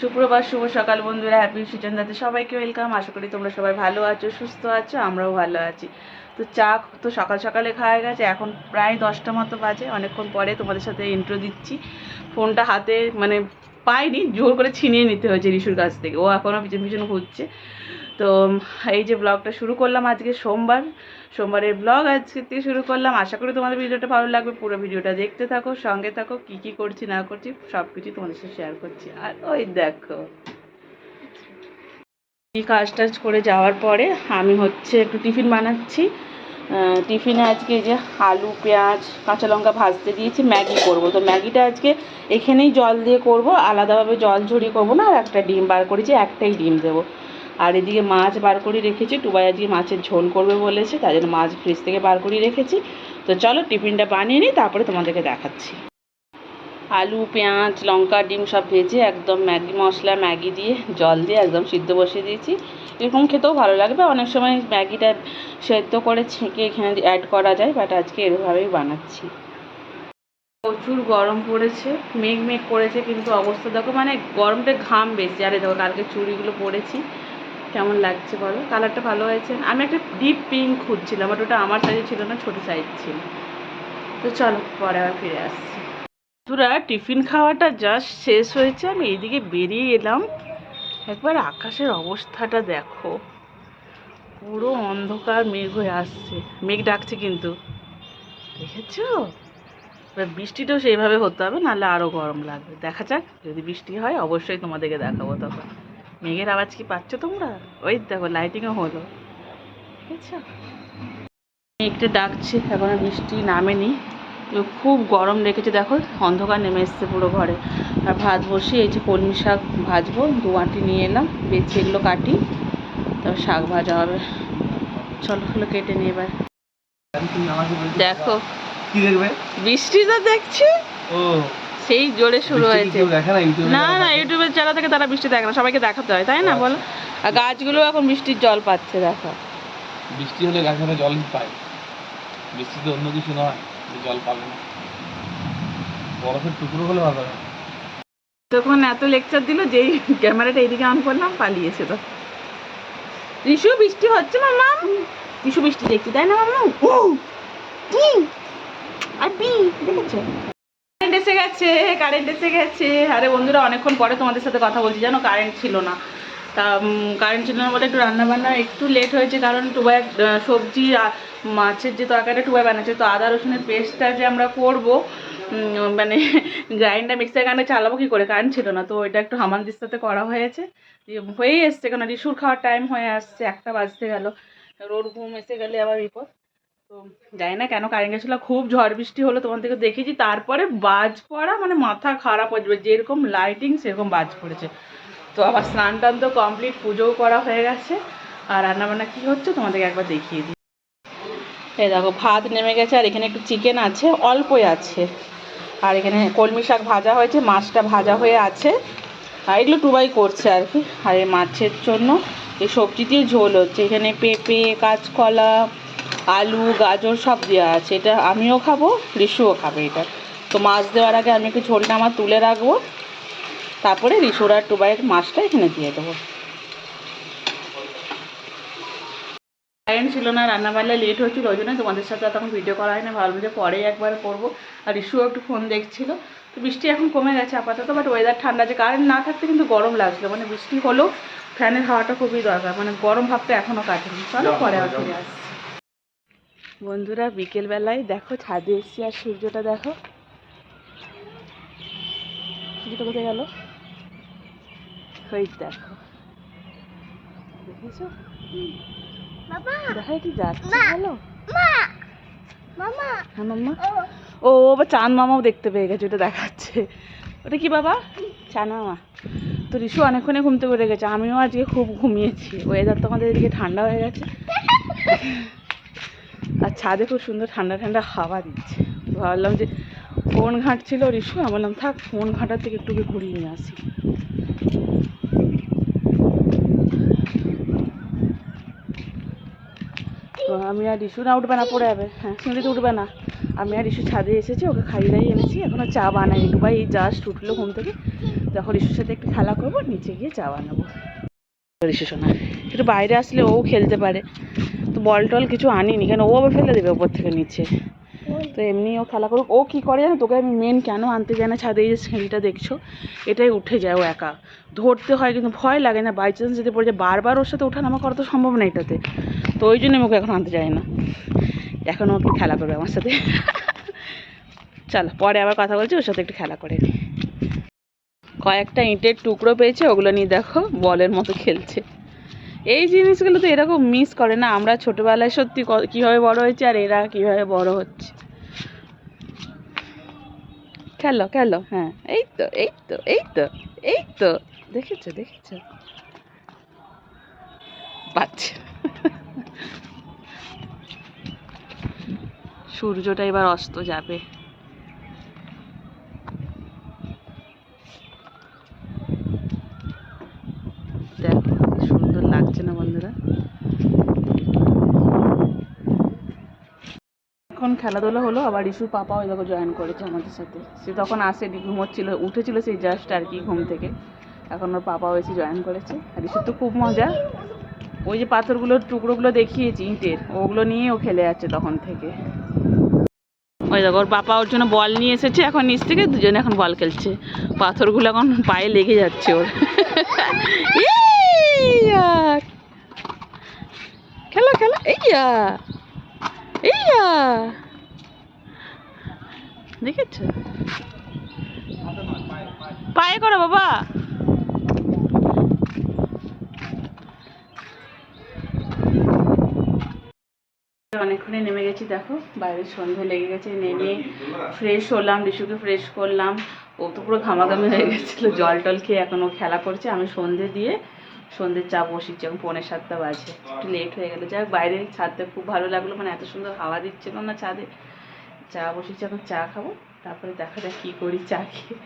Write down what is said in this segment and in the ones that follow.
সুপ্রভাত, শুভ সকাল বন্ধুরা। হ্যাপি সুচন্দাতে সবাইকে ওয়েলকাম। আশা করি তোমরা সবাই ভালো আছো, সুস্থ আছো, আমরাও ভালো আছি। তো চা তো সকাল সকালে খাওয়া গেছে, এখন প্রায় 10টা মতো বাজে। অনেকক্ষণ পরে তোমাদের সাথে ইন্ট্রো দিচ্ছি। ফোনটা হাতে মানে পাইনি, জোর করে ছিনিয়ে নিতে হয়েছে রিশুর কাছ থেকে। ও এখনও পিছন পিছন ঘুরছে। তো এই যে ব্লগটা শুরু করলাম আজকে সোমবারের ব্লগ আজকে থেকে শুরু করলাম। আশা করি তোমাদের ভিডিওটা ভালো লাগবে। পুরো ভিডিওটা দেখতে থাকো, সঙ্গে থাকো। কি কি করছি না করছি সব কিছু তোমাদের সাথে শেয়ার করছি। আর ওই দেখো, এই কাজ টাজ করে যাওয়ার পরে আমি একটু টিফিন বানাচ্ছি। টিফিনে আজকে যে আলু পেঁয়াজ কাঁচা লঙ্কা ভাজতে দিয়েছি, ম্যাগি করব। তো ম্যাগিটা আজকে এখানেই জল দিয়ে করব, আলাদাভাবে জল ঝরিয়ে করবো না। আর একটা ডিম বার করেছি, একটাই ডিম দেবো। আর এদিকে মাছ বার করে রেখেছি, টুবাই আজকে মাছের ঝোল করবে বলেছে, তাই জন্য মাছ ফ্রিজ থেকে বার করে রেখেছি। তো চলো টিফিনটা বানিয়ে নিই, তারপরে তোমাদেরকে দেখাচ্ছি। আলু পেঁয়াজ লঙ্কা ডিম সব ভেজে একদম ম্যাগি মশলা ম্যাগি দিয়ে জল দিয়ে একদম সিদ্ধ বসিয়ে দিয়েছি। এরকম খেতেও ভালো লাগবে। অনেক সময় ম্যাগিটা সেদ্ধ করে ছেঁকে এখানে অ্যাড করা যায়, বাট আজকে এভাবেই বানাচ্ছি। প্রচুর গরম পড়েছে, মেঘ মেঘ করেছে, কিন্তু অবস্থা দেখো, মানে গরমটা ঘাম বেশি। আরে দেখো, কালকে চুড়িগুলো পরেছি, কেমন লাগছে বলো? কালারটা ভালো হয়েছে। আমি একটা ডিপ পিঙ্ক খুঁজছিলাম, বাট ওটা আমার সাইজে ছিল না, ছোটো সাইজ ছিল। তো চলো পরে আবার ফিরে আসছি। বন্ধুরা, টিফিন খাওয়াটা জাস্ট শেষ হয়েছে, আমি এইদিকে বেরিয়ে এলাম। একবার আকাশের অবস্থাটা দেখো, পুরো অন্ধকার মেঘ হয়ে আসছে। মেঘ ডাকছে কিন্তু, দেখেছো? এবার বৃষ্টিটাও সেইভাবে হতে হবে, নাহলে আরও গরম লাগবে। দেখা যাক, যদি বৃষ্টি হয় অবশ্যই তোমাদেরকে দেখাবো তখন। মেঘের আওয়াজ কি পাচ্ছ তোমরা? ওই দেখো লাইটিংও হলো, দেখেছো? মেঘটা ডাকছে, এখনো বৃষ্টি নামেনি। তো খুব গরম রেখেছে, দেখো অন্ধকার নেমে এসছে পুরো ঘরে। আর ভাত বসিয়ে এই যে কলমি শাক ভাজবো, 2 আঁটি নিয়ে এলাম, বেছে এগুলো কাটি, তারপর শাক ভাজা হবে। চলো হলো কেটে নিয়ে এবার। দেখো কি দেখবে, বৃষ্টি তো দেখছি, ও সেই জোরে শুরু হয়েছে। না না, ইউটিউবের যারা থাকে তারা বৃষ্টি দেখে না, সবাইকে দেখাতে হয়, তাই না বলো? আর গাছগুলো এখন বৃষ্টির জল পাচ্ছে, দেখো। বৃষ্টি হলে গাছেরা জল পায়, বৃষ্টি তো অন্য কিছু নয়, জল পাবে না। বরফের টুকরো হলে ভালো হয়। তখন এত লেকচার দিল, যেই ক্যামেরাটা এইদিকে অন করলাম পালিয়েছে। তো রিশু বৃষ্টি হচ্ছে মাম্মা, রিশু বৃষ্টি দেখছি, তাই না মাম্মা? আর বি দেখেছো? কারেন্ট এসে গেছে, কারেন্ট এসে গেছে। আরে বন্ধুরা, অনেকক্ষণ পরে তোমাদের সাথে কথা বলছি, জানো কারেন্ট ছিল না। তা কারেন্ট ছিল না বলে একটু রান্নাবান্না একটু লেট হয়েছে, কারণ টুবাই সবজি মাছের যে তরকারিটা টুবাই বানাচ্ছে, তো আদা রসুনের পেস্টটা যে আমরা করবো, মানে গ্রাইন্ডার মিক্সার গ্রাইন্ডার চালাবো কী করে, কারেন্ট ছিল না। তো এটা একটু হামানদিস্তাতে করা হয়েছে, হয়েই এসছে, কারণ রিসুর খাওয়ার টাইম হয়ে আসছে, 1টা বাজতে গেল। রোড ঘুম এসে গেলে আবার বিপদ। তো জানি না কেন কারেন্ট গেছিলো, খুব ঝড় বৃষ্টি হলো, তোমাদেরকে দেখেছি। তারপরে বাজ পড়া মানে মাথা খারাপ হয়ে যাবে, যেরকম লাইটিং সেরকম বাজ পড়েছে। তো আবার স্নান টান তো কমপ্লিট, পুজোও করা হয়ে গেছে। আর রান্নাবান্না কী হচ্ছে তোমাদেরকে একবার দেখিয়ে দিই। এই দেখো ভাত নেমে গেছে, আর এখানে একটু চিকেন আছে, অল্পই আছে। আর এখানে কলমি শাক ভাজা হয়েছে, মাছটা ভাজা হয়ে আছে। আর এগুলো টুবাই করছে আর কি। আর এই মাছের জন্য এই সবজি দিয়ে ঝোল হচ্ছে, এখানে পেঁপে কাঁচকলা আলু গাজর সব দেওয়া আছে। এটা আমিও খাবো, রিশুও খাবে এটা। তো মাছ দেওয়ার আগে আমি একটু ঝোলটা আমার তুলে রাখবো, তারপরে রিশুর আর টুবাইয়ের মাছটা এখানে দিয়ে দেবো। কারেন্ট ছিল না, রান্নাবান্না লেট হচ্ছিল, ওই জন্য তোমাদের সাথে তখন ভিডিও করা হয় না, ভাবলাম যে পরেই একবার করবো। আর রিশুও একটু ফোন দেখছিল। তো বৃষ্টি এখন কমে গেছে আপাতত, বাট ওয়েদার ঠান্ডা আছে। কারেন্ট না থাকতে কিন্তু গরম লাগছিল, মানে বৃষ্টি হলেও ফ্যানের হাওয়াটা খুবই দরকার, মানে গরম ভাবটা এখনও কাটেনি। চলো পরে আবার ফিরে আসছি। বন্ধুরা, বিকেলবেলায় দেখো ছাদে এসছি, আর সূর্যটা দেখো, সূর্যটা কোথায় গেল, ওই দেখো, দেখেছো? দেখায় কি যাচ্ছে ভালো। হ্যাঁ মাম্মা, ও আবার চাঁদ মামাও দেখতে পেয়ে গেছে, ওটা দেখাচ্ছে। ওটা কি বাবা? চাঁদ মামা। তো রিশু অনেকক্ষণে ঘুমতে পেরে গেছে, আমিও আজকে খুব ঘুমিয়েছি। ওয়েদার তো আমাদের এদিকে ঠান্ডা হয়ে গেছে, আর ছাদে খুব সুন্দর ঠান্ডা ঠান্ডা হাওয়া দিচ্ছে। ভাবলাম যে ফোন ঘাঁটছিল রিশু, আমি বললাম থাক ফোন ঘাঁটার থেকে একটু ঘুরিয়ে নিয়ে আসি। তো আমি আর রিশু না, উঠবে না, পড়ে যাবে। হ্যাঁ সিঁড়িতে উঠবে না। আমি আর রিশু ছাদে এসেছি, ওকে খাইয়ে দাইয়ে এনেছি, এখনও চা বানাই। টুবাই এই জাস্ট উঠলো ঘুম থেকে, যখন ঋষুর সাথে একটু খেলা করবো নিচে গিয়ে চা বানাবো। ঋষু শোনা একটু বাইরে আসলে ও খেলতে পারে, তো বল টল কিছু আনিনি, কেন ও আবার ফেলে দেবে ওপর থেকে নিচে। তো এমনি ও খেলা করুক। ও কী করে জানো, তোকে আমি মেন কেন আনতে যাই না ছাদে, এই যে সিঁড়িটা দেখছো এটাই উঠে যায় ও একা, ধরতে হয় কিন্তু ভয় লাগে না বাই চান্স যদি পড়ে যায়, বারবার ওর সাথে ওঠানামা করা তো সম্ভব না এটাতে, তো ওই জন্য আমি ওকে এখন আনতে যাই না। এখন ও একটু খেলা করবে আমার সাথে। চলো পরে আবার কথা বলছি, ওর সাথে একটু খেলা করে। কয়েকটা ইঁটের টুকরো পেয়েছে, ওগুলো নিয়ে দেখো বলের মতো খেলছে। এই জিনিসগুলো তো এরকম মিস করে না, আমরা ছোটোবেলায় সত্যি কীভাবে বড় হয়েছে আর এরা কীভাবে বড় হচ্ছে। খেলো খেলো, হ্যাঁ এই তো এই তো এই তো এই তো, দেখেছো দেখেছো বাচ্চা। সূর্যটা এবার অস্ত যাবে। দেখো কি সুন্দর লাগছে না বন্ধুরা। এখন খেলাধুলা হলো, আবার ঋষুর পাপা ওই দেখো জয়েন করেছে আমাদের সাথে। সে তখন আসেনি, ঘুমোচ্ছিল, উঠেছিল সেই জাস্ট আর কি ঘুম থেকে, এখন ওর পাপাও এসে জয়েন করেছে। আর ঋষুর তো খুব মজা, ওই যে পাথরগুলোর টুকরোগুলো দেখিয়েছি ইঁটের, ওগুলো নিয়ে ও খেলে যাচ্ছে তখন থেকে। ওই দেখো ওর পাপা ওর জন্য বল নিয়ে এসেছে, এখন নিচ থেকে দুজনে এখন বল খেলছে, পাথরগুলো এখন পায়ে লেগে যাচ্ছে ওর। খেলো খেলো, এইয়া এইয়া, দেখেছো পায়ে করো বাবা। অনেকক্ষণে নেমে গেছি, দেখো বাইরে সন্ধে লেগে গেছে, নেমে ফ্রেশ হলাম, ঋষুকে ফ্রেশ করলাম, ও তো পুরো ঘামাঘামি হয়ে গেছিলো জল টল খেয়ে, এখন ও খেলা করছে, আমি সন্ধে দিয়ে সন্ধ্যের চা বসিয়েছি, এখন 6:45 বাজে, একটু লেট হয়ে গেলো। যাক বাইরে ছাদটা খুব ভালো লাগলো, মানে এত সুন্দর হাওয়া দিচ্ছিল না ছাদে, চা বসিয়েছি, এখন চা খাবো, তারপরে দেখা যাক কী করি চা খেয়ে।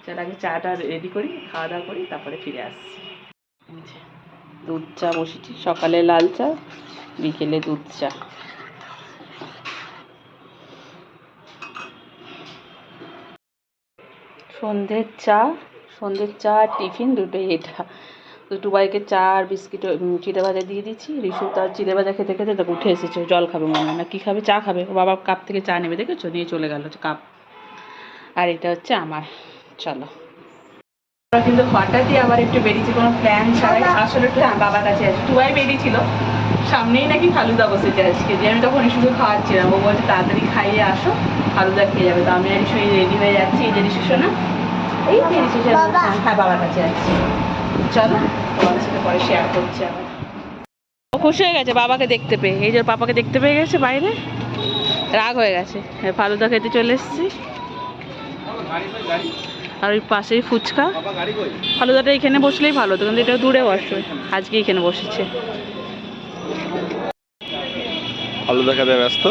চল আগে চাটা রেডি করি, খাওয়া দাওয়া করি, তারপরে ফিরে আসছি। দুধ চা বসেছি, সকালে লাল চা, বিকেলে দুধ চা। সন্ধ্যের চা আর টিফিন দুটোই এটা। দুটো বাইকে চা আর বিস্কিট চিড়ে ভাজা দিয়ে দিচ্ছি। ঋষু তার চিড়ে ভাজা খেতে খেতে তো উঠে এসেছে, জল খাবে মনে হয় না কী খাবে, চা খাবে। ও বাবা কাপ থেকে চা নেবে, দেখেছো নিয়ে চলে গেল কাপ। আর এটা হচ্ছে আমার। চলো আমরা কিন্তু হঠাৎই আবার একটু বেরিয়েছি, কোনো প্ল্যান ছাড়াই, আসলে একটু বাবার কাছে আছে, টুয়াই বেরিয়েছিল, সামনেই নাকি ফালুদা বসেছে আজকে, যে আমি তখন ঋষুকে খাওয়াচ্ছিলাম, ও বলছে তাড়াতাড়ি খাইয়ে আসো ফালুদা খেয়ে যাবে। তো আমি আর ঋষু রেডি হয়ে যাচ্ছি, এই যে ঋষু শোনা, এই যে ঋষু হ্যাঁ বাবার কাছে যাচ্ছি। চলো তোমার সাথে পরে শেয়ার করছি আবার। ও খুশি হয়ে গেছে বাবাকে দেখতে পেয়ে, এই যে পাপাকে দেখতে পেয়ে গেছে বাইরে, রাগ হয়ে গেছে। ফালুদা খেতে চলে এসেছি, আর ওই পাশেই ফুচকা। ফালুদাটা এখানে বসলেই ভালো হতো, কিন্তু এটা দূরে বসবে, আজকে এখানে বসেছে। ফালুদা খেতে ব্যস্ত।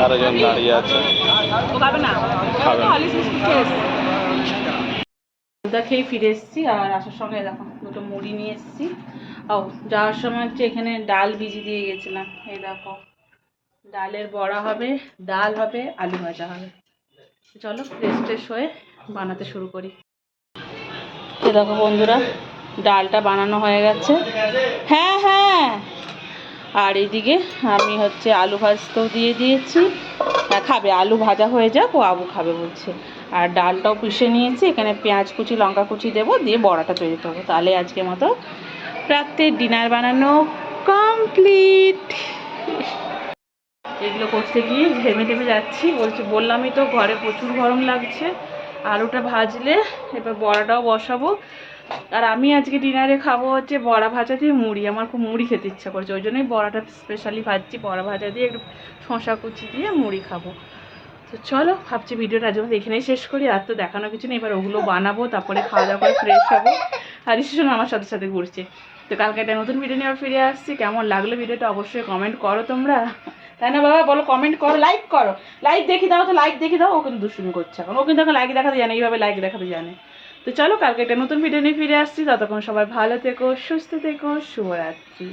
আর একজন দাঁড়িয়ে আছে, খাবে না, খাবে না। ফালুদা খেয়ে ফিরে এসেছি, আর আসার সময় দেখো দুটো মুড়ি নিয়ে এসেছি। ও যাওয়ার সময় হচ্ছে এখানে ডাল ভিজিয়ে দিয়ে গেছিলাম, এই দেখো ডালের বড়া হবে, ডাল হবে, আলু ভাজা হবে। চলো ফ্রেশ হয়ে বানাতে শুরু করি। এই দেখো বন্ধুরা ডালটা বানানো হয়ে গেছে, হ্যাঁ হ্যাঁ। আর এইদিকে আমি হচ্ছে আলু ভাজতেও দিয়ে দিয়েছি, হ্যাঁ খাবে, আলু ভাজা হয়ে যাক, ও আবু খাবে বলছে। আর ডালটাও পিষে নিয়েছি, এখানে পেঁয়াজ কুচি লঙ্কা কুচি দেবো, দিয়ে বড়াটা তৈরি করবো। তাহলে আজকের মতো রাত্রের ডিনার বানানো কমপ্লিট। এগুলো করতে গিয়ে ঘেমে টেমে যাচ্ছি, বললামই তো ঘরে প্রচুর গরম লাগছে। আলুটা ভাজলে এবার বড়াটাও বসাবো। আর আমি আজকে ডিনারে খাবো হচ্ছে বড়া ভাজা দিয়ে মুড়ি, আমার খুব মুড়ি খেতে ইচ্ছা করছে, ওই জন্যই বড়াটা স্পেশালি ভাজছি, বড়া ভাজা দিয়ে একটু শসা কুচি দিয়ে মুড়ি খাবো। তো চলো ভাবছি ভিডিওটা আজ এখানেই শেষ করি, আর তো দেখানো কিছু নেই, এবার ওগুলো বানাবো, তারপরে খাওয়া দাওয়া করে ফ্রেশ হবো। আর রিসেপশন আমার সাথে সাথে ঘুরছে। তো কালকে একটা নতুন ভিডিও নিয়ে ফিরে আসছি। কেমন লাগলো ভিডিওটা অবশ্যই কমেন্ট করো তোমরা, তাই না বাবা বলো, কমেন্ট করো, লাইক করো, লাইক দেখি দাও, তো লাইক দেখি দাও। ও কিন্তু দুষ্টুমি করছে এখন, ও কিন্তু এখন লাইক দেখাতে জানে, এইভাবে লাইক দেখাতে জানে। তো চলো কালকে একটা নতুন ভিডিও নিয়ে ফিরে আসছি, ততক্ষণ সবাই ভালো থেকো, সুস্থ থেকো, শুভরাত্রি।